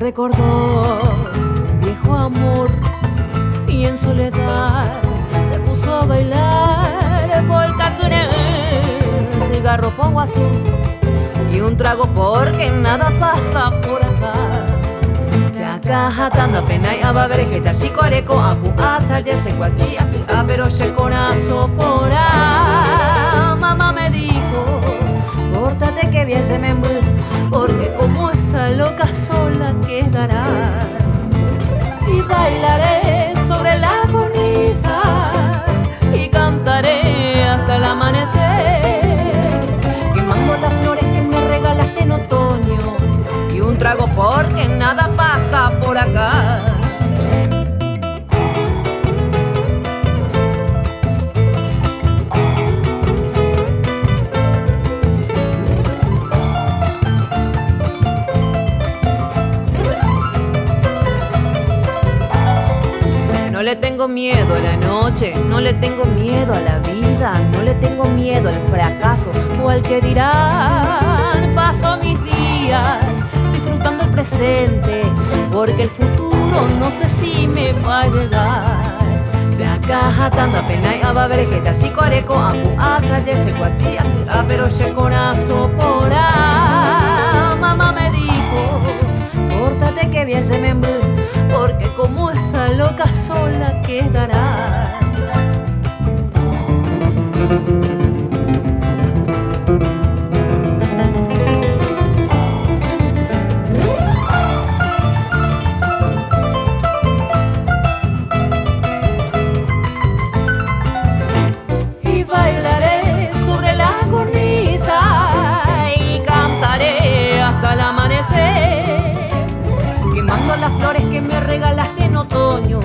recordó un viejo amor y en soledad se puso a bailar polka con el cigarro pongo azul y un trago porque nada pasa por acá. Se acaja tanta pena y ababrejeta si coreco apu asal ya se cualquiera pero se conazo por ahí. Mamá me dijo, pórtate que bien se me embue, porque como esa loca sola quedará. Y bailaré sobre la cornisa y cantaré hasta el amanecer, quemando las flores que me regalaste en otoño y un trago porque nada pasa por acá. No le tengo miedo a la noche, no le tengo miedo a la vida, no le tengo miedo al fracaso o al que dirán. Paso mis días disfrutando el presente, porque el futuro no sé si me va a llegar. Se acaja tanta pena y ababrejeta si coreco apu asal ya se cualquiera pero se conazo por ahí. Mamá me dijo, pórtate que bien se me embue, porque como esa loca sola quedará. Y bailaré sobre la cornisa y cantaré hasta el amanecer, quemando las flores que me regalaste en otoño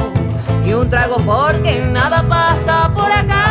y un trago porque nada pasa por acá.